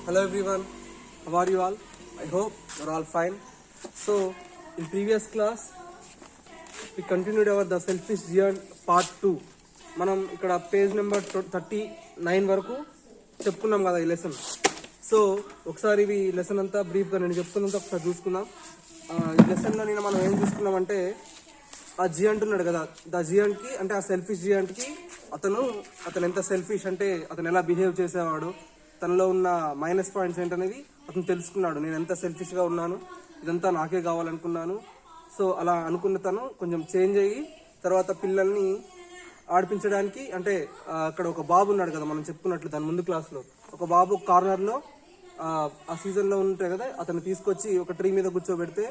Hello everyone, how are you all? I hope you're all fine. So, in previous class, we continued our The Selfish Giant part 2. మనం ఇక్కడ page number 39 వరకు చెప్పుకున్నాం కదా ఈ lesson. So ఒకసారి ఈ lesson అంతా బ్రీఫ్గా నేను చెప్తున్నంత ఒకసారి చూసుకుందాం. ఈ లెసన్లో మనం ఏం చూసుకున్నామంటే ఆ జియంట్ ఉన్నాడు కదా, ద జియంట్కి అంటే ఆ సెల్ఫిష్ జియంట్కి అతను ఎంత సెల్ఫిష్ అంటే అతను ఎలా బిహేవ్ చేసేవాడు, తనలో ఉన్న మైనస్ పాయింట్స్ ఏంటనేది అతను తెలుసుకున్నాడు. నేను ఎంత సెల్ఫిష్గా ఉన్నాను, ఇదంతా నాకే కావాలనుకున్నాను. సో అలా అనుకున్న తను కొంచెం చేంజ్ అయ్యి తర్వాత పిల్లల్ని ఆడిపించడానికి అంటే అక్కడ ఒక బాబు ఉన్నాడు కదా, మనం చెప్పుకున్నట్లు దాని ముందు క్లాస్లో ఒక బాబు కార్నర్లో ఆ సీజన్లో ఉంటాయి కదా, అతను తీసుకొచ్చి ఒక ట్రీ మీద కూర్చోబెడితే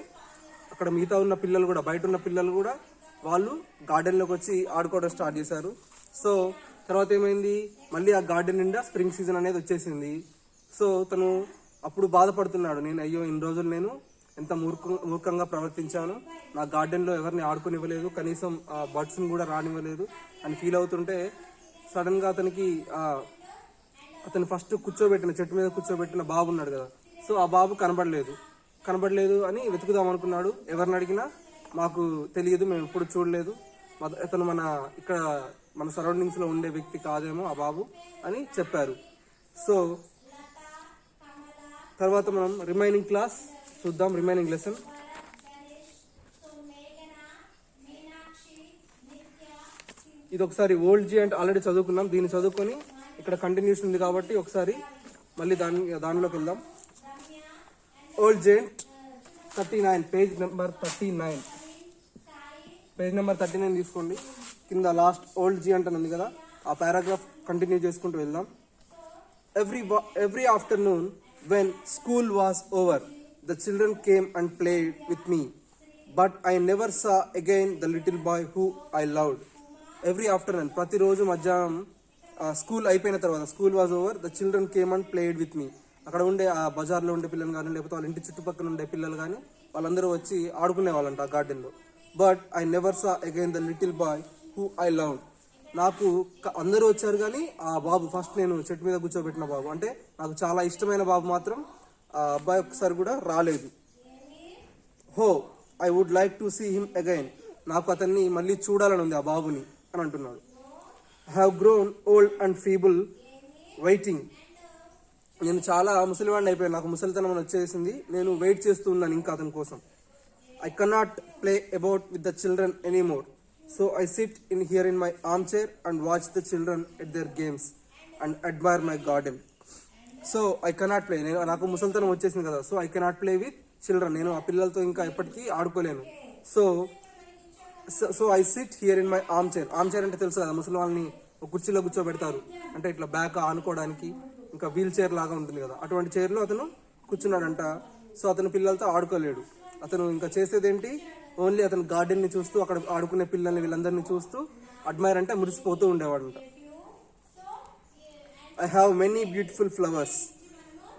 అక్కడ మిగతా ఉన్న పిల్లలు కూడా, బయట ఉన్న పిల్లలు కూడా వాళ్ళు గార్డెన్లోకి వచ్చి ఆడుకోవడం స్టార్ట్ చేశారు. సో తర్వాత ఏమైంది, మళ్ళీ ఆ గార్డెన్ నిండా స్ప్రింగ్ సీజన్ అనేది వచ్చేసింది. సో తను అప్పుడు బాధపడుతున్నాడు, నేను అయ్యో ఇన్ని రోజులు నేను ఎంత మూర్ఖంగా ప్రవర్తించాను, నా గార్డెన్లో ఎవరిని ఆడుకునివ్వలేదు, కనీసం బర్డ్స్ని కూడా రానివ్వలేదు అని ఫీల్ అవుతుంటే సడన్గా అతను ఫస్ట్ చెట్టు మీద కూర్చోబెట్టిన బాబు ఉన్నాడు కదా, సో ఆ బాబు కనబడలేదు అని వెతుకుదాం అనుకున్నాడు. ఎవరిని అడిగినా మాకు తెలియదు, మేము ఎప్పుడు చూడలేదు, అతను మన సరౌండింగ్స్లో ఉండే వ్యక్తి కాదేమో ఆ బాబు అని చెప్పారు. సో తర్వాత మనం రిమైనింగ్ క్లాస్ చూద్దాం, రిమైనింగ్ లెసన్. ఇది ఒకసారి ఓల్డ్ జియంట్ ఆల్రెడీ చదువుకున్నాం, దీన్ని చదువుకొని ఇక్కడ కంటిన్యూషన్ ఉంది కాబట్టి ఒకసారి మళ్ళీ దానిలోకి వెళ్దాం. Old giant 39, page number 39. Page number 39 తీసుకోండి. కింద లాస్ట్ ఓల్డ్ జియంట్ అని ఉంది కదా, ఆ పారాగ్రాఫ్ కంటిన్యూ చేసుకుంటూ వెళ్దాం. Every afternoon when school was over, the children came and played with me, but I never saw again the little boy who I loved. Every afternoon, ప్రతిరోజు మధ్యాహ్నం school అయిపోయిన తర్వాత, school was over, the children came and played with me. అక్కడ ఉండే ఆ బజార్లో ఉండే పిల్లలు కానీ లేకపోతే వాళ్ళ ఇంటి చుట్టుపక్కల ఉండే పిల్లలు కానీ వాళ్ళందరూ వచ్చి ఆడుకునే వాళ్ళంట ఆ గార్డెన్లో. But I never saw again the little boy who I loved. నాకు అందరూ వచ్చారు కానీ ఆ బాబు, ఫస్ట్ నేను చెట్టు మీద కూర్చోబెట్టిన బాబు, అంటే నాకు చాలా ఇష్టమైన బాబు మాత్రం ఆ అబ్బాయి ఒక్కసారి కూడా రాలేదు. Oh I would like to see him again. నాకు అతన్ని మళ్ళీ చూడాలని ఉంది ఆ బాబుని అని అంటున్నాడు. I have grown old and feeble waiting. నేను చాలా ముసలివాడిని అయిపోయాను, నాకు ముసలితనం వచ్చేసింది, నేను వెయిట్ చేస్తూ ఉన్నాను ఇంకా అతని కోసం. I cannot play about with the children anymore. So I sit here in my armchair and watch the children at their games and admire my garden. So I cannot play. నాకు ముసలితనం వచ్చేసింది కదా, so I cannot play with children. నేను ఆ పిల్లలతో ఇంకా ఎప్పటికీ ఆడుకోలేను. So I sit here in my armchair. Armchair అంటే తెలుసు కదా, ముసలి వాళ్ళని ఒక కుర్చీలో కూర్చోబెడతారు, అంటే ఇట్లా బ్యాక్ ఆనుకోవడానికి, ఇంకా వీల్ చైర్ లాగా ఉంటుంది కదా, అటువంటి చైర్లో అతను కూర్చున్నాడంట. సో అతను పిల్లలతో ఆడుకోలేడు. అతను ఇంకా చేసేదేంటి, ఓన్లీ అతను గార్డెన్ని చూస్తూ అక్కడ ఆడుకునే పిల్లల్ని వీళ్ళందరినీ చూస్తూ అడ్మైర్ అంటే మురిసిపోతూ ఉండేవాడంట. I have many beautiful flowers.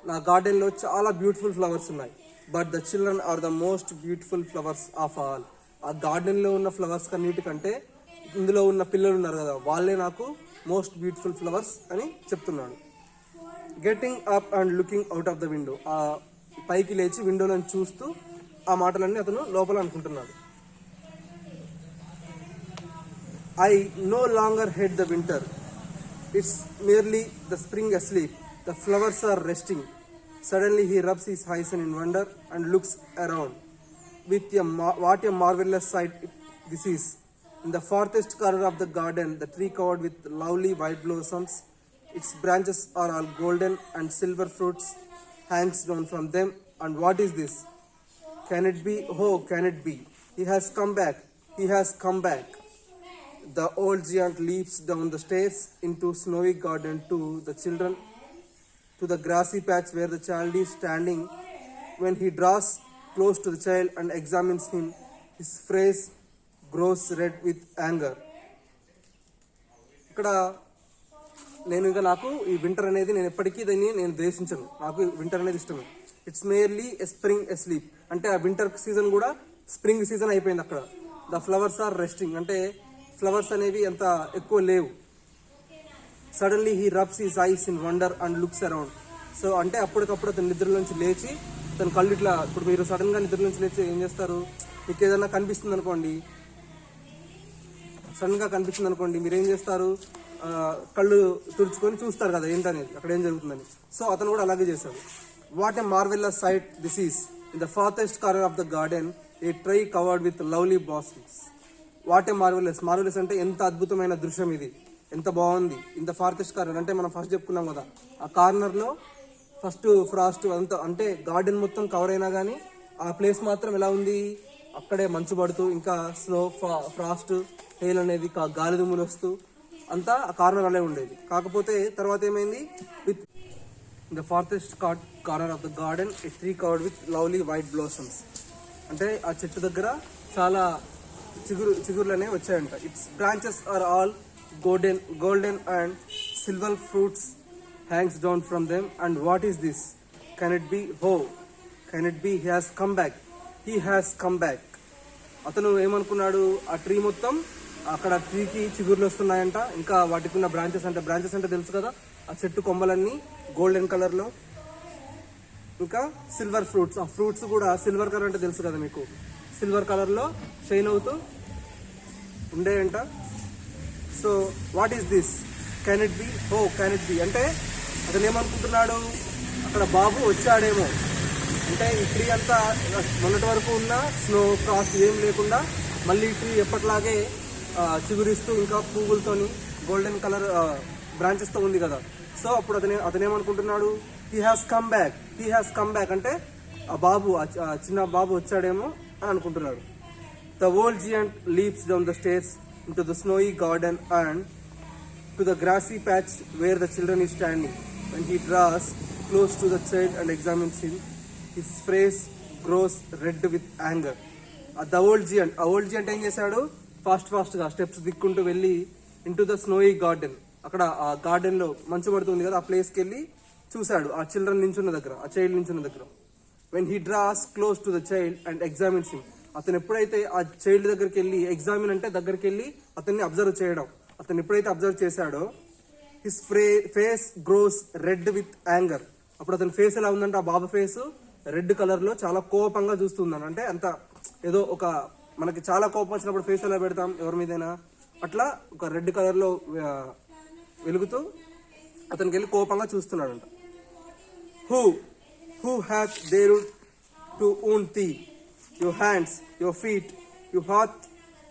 నా గార్డెన్లో చాలా బ్యూటిఫుల్ ఫ్లవర్స్ ఉన్నాయి. But the children are the most beautiful flowers of all. ఆ గార్డెన్లో ఉన్న ఫ్లవర్స్ కన్నిటికంటే ఇందులో ఉన్న పిల్లలు ఉన్నారు కదా, వాళ్ళే నాకు మోస్ట్ బ్యూటిఫుల్ ఫ్లవర్స్ అని చెప్తున్నాడు. Getting up and looking out of the window. ఆ పైకి లేచి విండోలను చూస్తూ ఆ మాటలన్నీ అతను లోపల అనుకుంటున్నాడు. I know longer hate the winter, it's merely the spring asleep, the flowers are resting. Suddenly he rubs his eyes in wonder and looks around. What a marvelous sight this is. In the farthest corner of the garden, the tree covered with lovely white blossoms, its branches are all golden and silver fruits hangs down from them. And what is this? Can it be? Oh, can it be? He has come back. He has come back. The old giant leaps down the stairs into snowy garden to the children, to the grassy patch where the child is standing. When he draws close to the child and examines him, his face grows red with anger. ఇక్కడ నాకు ఈ winter అనేది నేను ఎప్పటికీ దాన్ని నేను ద్వేషించను, నాకు winter అనేది ఇష్టమే. It's merely a spring asleep. అంటే ఆ వింటర్ సీజన్ కూడా స్ప్రింగ్ సీజన్ అయిపోయింది అక్కడ. ద ఫ్లవర్స్ ఆర్ రెస్టింగ్, అంటే ఫ్లవర్స్ అనేవి అంత ఎక్కువ లేవు. Suddenly he rubs his eyes in wonder and looks around. So అంటే అప్పటికప్పుడు అతను నిద్రలోంచి లేచి తన కళ్ళు ఇట్లా, ఇప్పుడు మీరు సడన్గా నిద్రలోంచి లేచి ఏం చేస్తారు, మీకు ఏదైనా కనిపిస్తుంది అనుకోండి, సడన్గా కనిపించింది అనుకోండి, మీరు ఏం చేస్తారు, కళ్ళు తుడుచుకొని చూస్తారు కదా ఏంటనేది, అక్కడ ఏం జరుగుతుందని. సో అతను కూడా అలాగే చేశాడు. What a marvellous sight this is in the farthest corner of the garden, a tree covered with lovely blossoms. What a marvellous, marvellous అంటే ఎంత అద్భుతమైన దృశ్యం ఇది, ఎంత బాగుంది. ఇంత ఫార్తెస్ట్ కార్నర్ అంటే మనం ఫస్ట్ చెప్పుకున్నాం కదా, ఆ కార్నర్లో ఫస్ట్ ఫ్రాస్ట్ అంతా, అంటే గార్డెన్ మొత్తం కవర్ అయినా కానీ ఆ ప్లేస్ మాత్రం ఎలా ఉంది, అక్కడే మంచు పడుతూ ఇంకా స్నో ఫ్రాస్ట్ హెయిల్ అనేది గాలి దుమ్ములు వస్తూ అంతా ఆ కార్నర్ అలా ఉండేది. కాకపోతే తర్వాత ఏమైంది, with the farthest corner of the garden a tree covered with lovely white blossoms. అంటే ఆ చెట్టు దగ్గర చాలా చిగురులు అనేవి వచ్చాయంట. Its branches are all golden and silver fruits hangs down from them. And what is this? Can it be? Oh, can it be? He has come back. He has come back. అతను ఏమనుకున్నాడు, ఆ tree మొత్తం, అక్కడ ట్రీకి చిగుర్లు వస్తున్నాయంట, ఇంకా వాటికి ఉన్న branches అంటే తెలుసు కదా, ఆ చెట్టు కొమ్మలన్నీ గోల్డెన్ కలర్లో, ఇంకా సిల్వర్ ఫ్రూట్స్, ఆ ఫ్రూట్స్ కూడా సిల్వర్ కలర్ అంటే తెలుసు కదా మీకు, సిల్వర్ కలర్లో షైన్ అవుతూ ఉండేయంట. So what is this? Can it be? Oh can it be అంటే అతను ఏమనుకుంటున్నాడు, అక్కడ బాబు వచ్చాడేమో, అంటే ఈ ట్రీ అంతా మొన్నటి వరకు ఉన్న స్నో ఫ్రాస్ట్ ఏం లేకుండా మళ్ళీ ఈ ట్రీ ఎప్పటిలాగే చిగురిస్తూ ఇంకా పువ్వులతోని గోల్డెన్ కలర్ బ్రాంచెస్తో ఉంది కదా. సో అప్పుడు అతను ఏమనుకుంటున్నాడు, హీ హ్యాస్ కమ్ బ్యాక్ అంటే ఆ బాబు, ఆ చిన్న బాబు వచ్చాడేమో అని అనుకుంటున్నాడు. The old giant leaps down the stairs into the snowy garden and to the grassy patch where the children is standing. When he draws close to the child and examines him, his face grows red with anger. The old giant ఏం చేశాడు, ఫాస్ట్గా steps దిక్కుంటూ వెళ్ళి into the snowy garden, అక్కడ ఆ గార్డెన్లో మంచు పడుతుంది కదా, ఆ ప్లేస్కి వెళ్ళి చూశాడు ఆ చిల్డ్రన్ నించున్న దగ్గర, ఆ చైల్డ్ నించున్న దగ్గర. When he draws close to the child and examines him, అతను ఎప్పుడైతే ఆ చైల్డ్ దగ్గరికి వెళ్ళి, ఎగ్జామిన్ అంటే దగ్గరికి వెళ్ళి అతన్ని అబ్జర్వ్ చేయడం, అతను ఎప్పుడైతే అబ్జర్వ్ చేశాడో, his face gross red with anger. అప్పుడు అతని ఫేస్ ఎలా ఉందంటే, ఆ బాబు ఫేస్ రెడ్ కలర్ లో చాలా కోపంగా చూస్తుందని, అంటే అంత ఏదో ఒక మనకి చాలా కోపం వచ్చినప్పుడు ఫేస్ ఎలా పెడతాం ఎవరి మీదైనా, అట్లా ఒక రెడ్ కలర్ లో వెలుగుతూ అతనికి వెళ్ళి కోపంగా చూస్తున్నాడంట. Who hath dared to wound thee, your hands, your feet,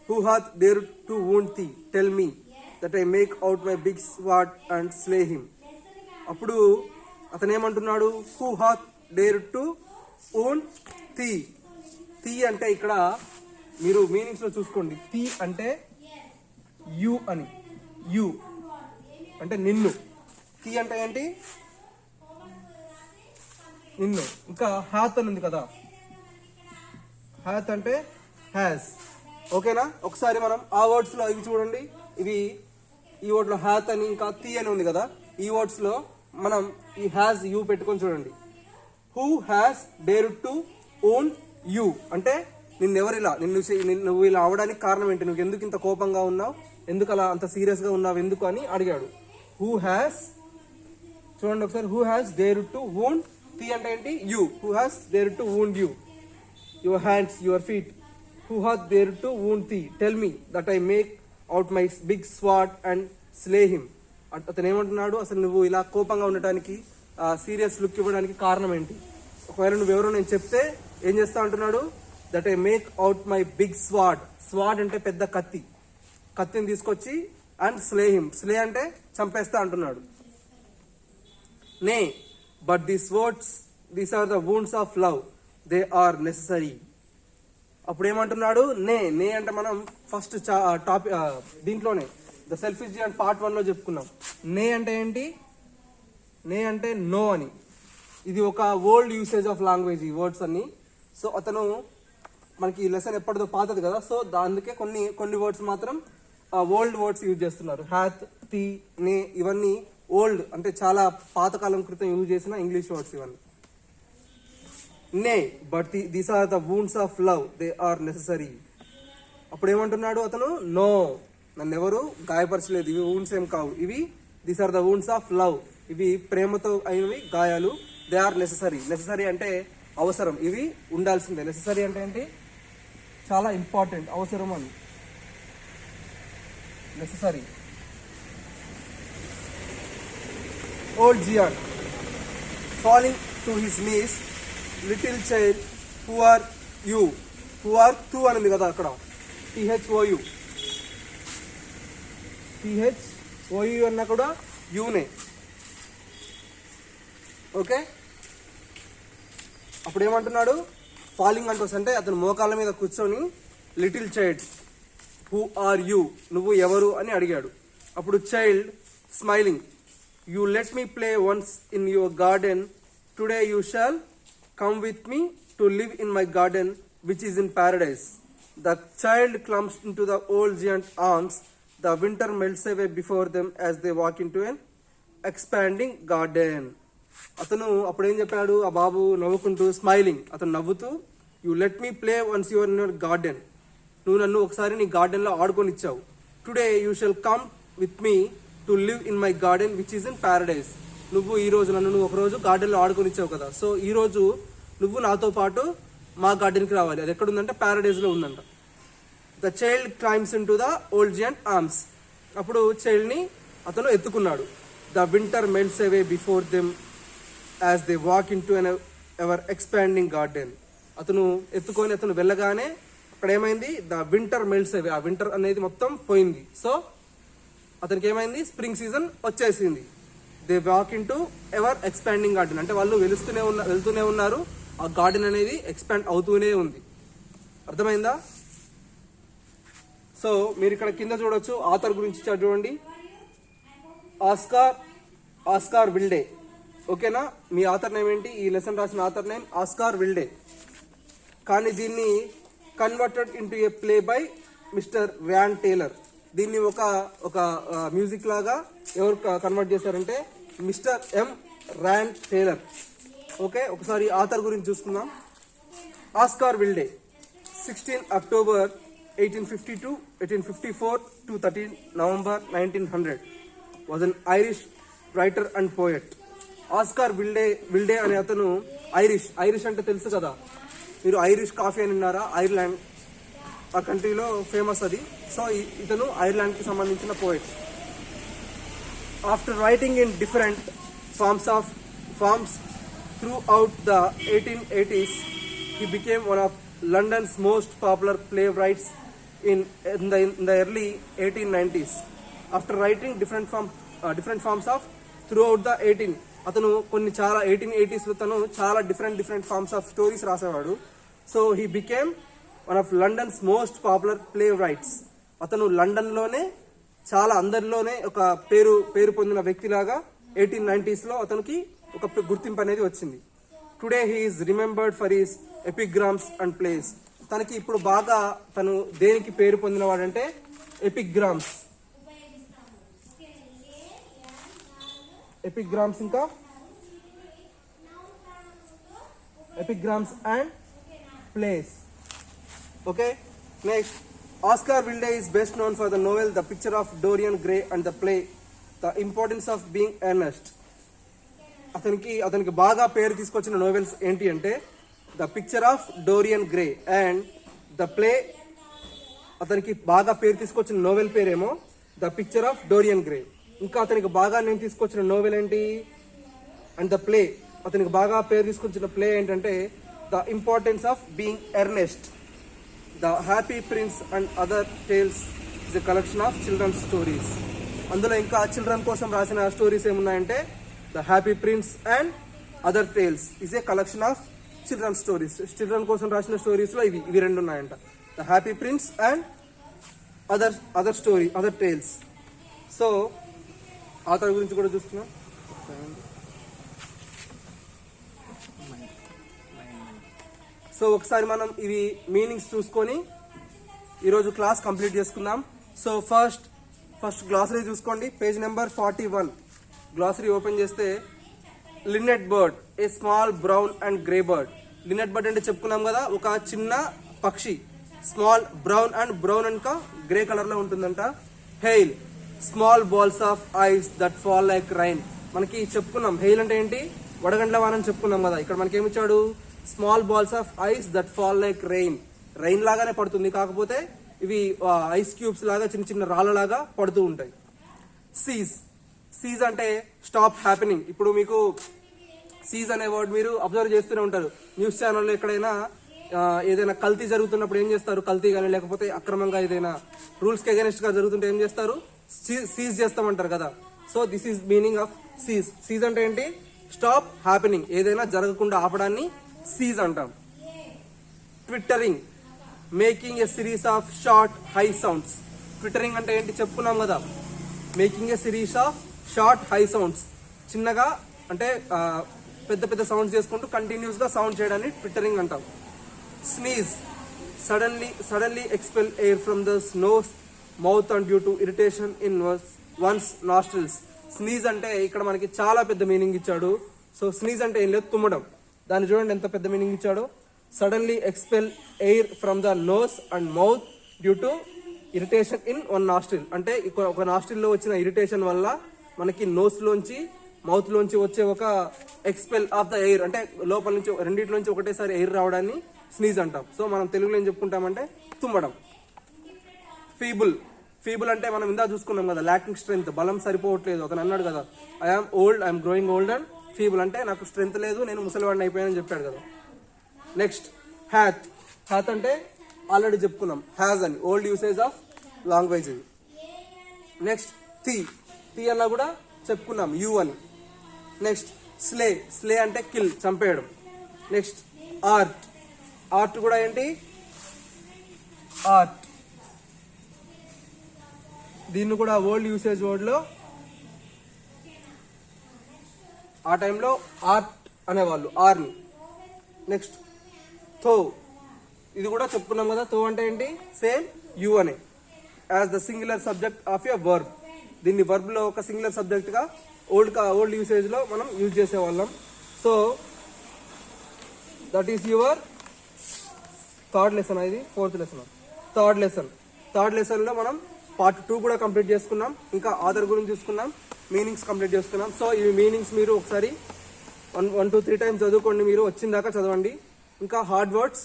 who hath dared to wound thee, tell me, that I make out my big sword and slay him. అప్పుడు అతను ఏమంటున్నాడు, హూ హాత్ డేర్ టు ఓన్ థీ. థీ అంటే ఇక్కడ మీరు meanings లో చూసుకోండి, థీ అంటే you అని, యు అంటే నిన్ను, థీ అంటే ఏంటి నిన్ను. ఇంకా హ్యాత్ అని ఉంది కదా, హ్యాత్ అంటే హ్యాస్. ఓకేనా, ఒకసారి మనం ఆ వర్డ్స్ లో ఇవి చూడండి, ఇవి ఈ వర్డ్ లో హ్యాత్ అని ఇంకా థీ అని ఉంది కదా, ఈ వర్డ్స్ లో మనం ఈ హ్యాస్ యూ పెట్టుకొని చూడండి. Who has dare to own you అంటే నువ్వు ఇలా అవడానికి కారణం ఏంటి, నువ్వు ఎందుకు ఇంత కోపంగా ఉన్నావు, ఎందుకు అలా అంత సీరియస్ గా ఉన్నావు ఎందుకు అని అడిగాడు. హూ హ్యాస్, చూడండి ఒకసారి, who has dare to wound, thee అంటే ఏంటి you, who has dare to wound you, your hands, your feet. Who hath dared to wound thee? Tell me, that I make out my big sword and slay him. అతను ఏమంటున్నాడు, అసలు నువ్వు ఇలా కోపంగా ఉండటానికి, serious look ఇవ్వడానికి కారణం ఏంటి, ఒకవేళ నువ్వెవరో నేను చెప్తే ఏం చేస్తా అంటున్నాడు. That I make out my big sword, sword అంటే పెద్ద కత్తిని తీసుకొచ్చి, అండ్ స్లే హిమ్, స్లే అంటే చంపేస్తా అంటున్నాడు. Nay but these are the wounds of love, they are necessary. అప్పుడు ఏమంటున్నాడు, నే అంటే మనం ఫస్ట్ టాపిక్ దీంట్లోనే ద సెల్ఫిష్ జియాంట్ పార్ట్ 1 లో చెప్పుకున్నాం. నే అంటే ఏంటి, నే అంటే నో అని. ఇది ఒక ఓల్డ్ యూసేజ్ ఆఫ్ లాంగ్వేజ్ ఈ వర్డ్స్ అన్ని. సో అతను మనకి ఈ లెసన్ ఎప్పటిదో పాతది కదా, సో అందుకే కొన్ని వర్డ్స్ మాత్రం ఓల్డ్ వర్డ్స్ యూజ్ చేస్తున్నారు. హ్యాత్, థీ, నే ఇవన్నీ ఓల్డ్ అంటే చాలా పాతకాలం క్రితం యూజ్ చేసిన ఇంగ్లీష్ వర్డ్స్ ఇవన్నీ. Nay but these are the wounds of love, they are necessary. అప్పుడు ఏమంటున్నాడు అతను, నో, నన్ను ఎవరు గాయపరచలేదు, ఇవి wounds ఏం కావు, ఇవి these are the wounds of love, ఇవి ప్రేమతో అయినవి గాయాలు. They are necessary. నెససరీ అంటే అవసరం, ఇవి ఉండాల్సిందే. నెససరీ అంటే ఏంటి? చాలా ఇంపార్టెంట్, అవసరం అని. Necessary. Old giant falling to his knees, little child who are you. Who art thou అని ఉంది కదా అక్కడ, THOU. THOU అన్నా కూడా యూనే. ఓకే, అప్పుడు ఏమంటున్నాడు? ఫాలింగ్ అంటూ అంటే అతను మోకాళ్ళ మీద కూర్చొని little child who are you, నువ్వు ఎవరు అని అడిగాడు. అప్పుడు child smiling, you let me play once in your garden, today you shall come with me to live in my garden which is in paradise. The child clumps into the old giant arms. The winter melts away before them as they walk into an expanding garden. అతను అప్పుడు ఏం చెప్పాడు? ఆ బాబు నవ్వుకుంటూ, smiling, అతను నవ్వుతూ, you let me play once your in your garden, నువ్వు నన్ను ఒకసారి నీ గార్డెన్లో ఆడుకొని ఇచ్చావు. Today you shall come with me to live in my garden which is in paradise. నువ్వు ఈ రోజు నన్ను ఒకరోజు గార్డెన్లో ఆడుకొని ఇచ్చావు కదా, సో ఈ రోజు నువ్వు నాతో పాటు మా గార్డెన్కి రావాలి. అది ఎక్కడుందంటే ప్యారడైజ్లో ఉందంట. The child climbs into the old giant arms. అప్పుడు చైల్డ్ని అతను ఎత్తుకున్నాడు. The winter melts away before them as they walk into ever expanding garden. అతను ఎత్తుకొని అతను వెళ్ళగానే అక్కడ ఏమైంది? The winter melts away. ఆ వింటర్ అనేది మొత్తం పోయింది. సో అతనికి ఏమైంది? స్ప్రింగ్ సీజన్ వచ్చేసింది. They walk into ever expanding garden అంటే వాళ్ళు వెళ్తూనే ఉన్నారు. ఆ గార్డెన్ అనేది ఎక్స్పాండ్ అవుతూనే ఉంది. అర్థమైందా? సో మీరు ఇక్కడ కింద చూడొచ్చు, ఆథర్ గురించి చూడండి. ఆస్కార్ విల్డే. ఓకేనా? మీ ఆథర్ నేమ్ ఏంటి? ఈ లెసన్ రాసిన ఆథర్ నేమ్ ఆస్కార్ విల్డే. కానీ దీన్ని converted into a play by mister Van Taylor. దీన్ని ఒక మ్యూజిక్ లాగా ఎవరు కన్వర్ట్ చేశారంటే mister M Ryan Taylor. Okay, ఒకసారి ఆథర్ గురించి చూసుకుందాం. Oscar Wilde 16 October 1852, 1854 to 13 November 1900 was an Irish writer and poet. Oscar Wilde అనే అతను ఐరిష్ అంటే తెలుసు కదా మీరు, ఐరిష్ కాఫీ అని విన్నారా? ఐర్లాండ్ ఆ కంట్రీలో ఫేమస్ అది. సో ఇతను ఐర్లాండ్కి సంబంధించిన poet. After writing in different forms throughout the 1880s, he became one of London's most popular playwrights in the early 1890s. After writing different forms of throughout the 18, అతను కొన్ని చాలా 1880s లో తను చాలా డిఫరెంట్ ఫార్మ్స్ ఆఫ్ స్టోరీస్ రాసేవాడు. So he became one of London's most popular playwrights. అతను లండన్లోనే చాలా అందరిలోనే ఒక పేరు పొందిన వ్యక్తిలాగా 1890s లో అతనికి ఒక గుర్తింపు అనేది వచ్చింది. Today he is remembered for his epigrams and plays. తనకి ఇప్పుడు బాగా తను దేనికి పేరు పొందినవాడంటే ఎపిగ్రామ్స్ ఇంకా epigrams and plays. Okay, next Oscar Wilde is best known for the novel the picture of Dorian Gray and the play the importance of being earnest. అతనికి బాగా పేరు తీసుకొచ్చిన నోవెల్స్ ఏంటి అంటే the picture of Dorian Gray and the play. అతనికి బాగా పేరు తీసుకొచ్చిన నోవెల్ పేరేమో the picture of Dorian grey. ఇంకా అతనికి బాగా నేను తీసుకొచ్చిన నోవెల్ ఏంటి అండ్ ద ప్లే. అతనికి బాగా పేరు తీసుకొచ్చిన ప్లే ఏంటంటే the importance of being earnest. The happy prince and other tales is a collection of children's stories. అందులో ఇంకా చిల్డ్రన్ కోసం రాసిన స్టోరీస్ ఏమున్నాయంటే the happy prince and other tales is a collection of children stories. Children కోసం రాసిన stories లో ఇవి రెండు ఉన్నాయంట, the happy prince and other tales. So author గురించి కూడా చూస్తున్నాం. సో ఒకసారి మనం ఇవి మీనింగ్స్ చూసుకొని ఈరోజు క్లాస్ కంప్లీట్ చేసుకుందాం. సో ఫస్ట్ గ్లాసరీ చూసుకోండి, పేజ్ నెంబర్ 41. గ్లాసరీ ఓపెన్ చేస్తే linnet bird, a small brown and grey bird. Linnet bird అంటే చెప్పుకున్నాం కదా, ఒక చిన్న పక్షి. Small brown and grey colour లో ఉంటుందంట. Hail, small balls of ice that fall like rain. మనకి చెప్పుకున్నాం హెయిల్ అంటే ఏంటి, వడగండ్ల వాన అని చెప్పుకున్నాం కదా. ఇక్కడ మనకి ఏమి ఇచ్చాడు, small balls of ice that fall like rain లాగానే పడుతుంది, కాకపోతే ఇవి ఐస్ క్యూబ్స్ లాగా చిన్న చిన్న రాళ్ళలాగా పడుతూ ఉంటాయి. సీజ్ అంటే స్టాప్ హ్యాపెనింగ్. ఇప్పుడు మీకు సీజ్ అనే వర్డ్ మీరు అబ్జర్వ్ చేస్తూనే ఉంటారు. న్యూస్ ఛానల్లో ఎక్కడైనా ఏదైనా కల్తీ జరుగుతున్నప్పుడు ఏం చేస్తారు, కల్తీ కానీ లేకపోతే అక్రమంగా ఏదైనా రూల్స్ కి అగెనిస్ట్ గా జరుగుతుంటే ఏం చేస్తారు, సీజ్ చేస్తామంటారు కదా. So this is meaning of cease అంటే ఏంటి, స్టాప్ హ్యాపెనింగ్, ఏదైనా జరగకుండా ఆపడాన్ని సీజ్ అంటాం. Twittering, making a series of short high sounds. Twittering అంటే ఏంటి చెప్పుకున్నాం కదా, making a series of short high sounds, చిన్నగా అంటే పెద్ద పెద్ద సౌండ్స్ చేసుకుంటూ కంటిన్యూస్ గా సౌండ్ చేయడాన్ని ట్విట్టరింగ్ అంటాం. Sneeze, suddenly expel air from the nose, mouth and due to irritation in one's nostrils. Sneeze అంటే ఇక్కడ మనకి చాలా పెద్ద మీనింగ్ ఇచ్చాడు. సో స్నీజ్ అంటే ఏం లేదు, తుమ్మడం. దాన్ని చూడండి ఎంత పెద్ద మీనింగ్ ఇచ్చాడు. Suddenly expel air from the nose and mouth due to irritation in one nostril. అంటే ఒక నాస్ట్రిల్లో వచ్చిన ఇరిటేషన్ వల్ల మనకి నోస్ లోంచి మౌత్ లోంచి వచ్చే ఒక ఎక్స్పెల్ ఆఫ్ ద ఎయిర్, అంటే లోపల నుంచి రెండింటిలోంచి ఒకటేసారి ఎయిర్ రావడాన్ని స్నీజ్ అంటాం. సో మనం తెలుగులో ఏం చెప్పుకుంటామంటే తుమ్మడం. ఫీబుల్ అంటే మనం ఇందా చూసుకున్నాం కదా, ల్యాకింగ్ స్ట్రెంత్, బలం సరిపోవట్లేదు. అతను అన్నాడు కదా, I'm growing old and feeble, అంటే నాకు స్ట్రెంత్ లేదు, నేను ముసలివాడిని అయిపోయానని చెప్పాడు కదా. నెక్స్ట్ హ్యాత్ అంటే ఆల్రెడీ చెప్పుకున్నాం, హ్యాజ్ అని, ఓల్డ్ యూసేజ్ ఆఫ్ లాంగ్వేజ్ ఇది. నెక్స్ట్ థీ అన్నా కూడా చెప్పుకున్నాం, యూ అని. నెక్స్ట్ స్లే అంటే కిల్, చంపేయడం. నెక్స్ట్ ఆర్ట్ కూడా ఏంటి, ఆర్ట్, దీన్ని కూడా ఓల్డ్ యూసేజ్ వర్డ్ లో ఆ టైంలో ఆర్ట్ అనేవాళ్ళు, ఆర్ని. నెక్స్ట్ ఇది కూడా చెప్పుకున్నాం కదా, అంటే ఏంటి, సేమ్ యూ అనే, as the singular subject of a verb. దీన్ని వర్బ్ లో ఒక సింగులర్ సబ్జెక్ట్ గా ఓల్డ్ యూసేజ్ లో మనం యూజ్ చేసేవాళ్ళం. So that is your third lesson. ఇది ఫోర్త్ లెసన్. థర్డ్ లెసన్ లో మనం పార్ట్ 2 కూడా కంప్లీట్ చేసుకున్నాం. ఇంకా ఆథర్ గురించి చూసుకున్నాం, మీనింగ్స్ కంప్లీట్ చేసుకున్నాం. సో ఈ మీనింగ్స్ మీరు ఒకసారి 1 to 3 టైమ్స్ చదువుకోండి, మీరు వచ్చిందాకా చదవండి. ఇంకా హార్డ్ వర్డ్స్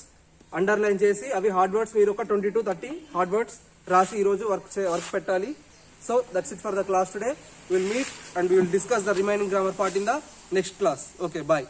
అండర్లైన్ చేసి అవి హార్డ్ వర్డ్స్ మీరు ఒక 20 to 30 హార్డ్ వర్డ్స్ రాసి ఈ రోజు వర్క్ పెట్టాలి. So that's it for the class today. We will meet and we will discuss the remaining grammar part in the next class. Okay, bye.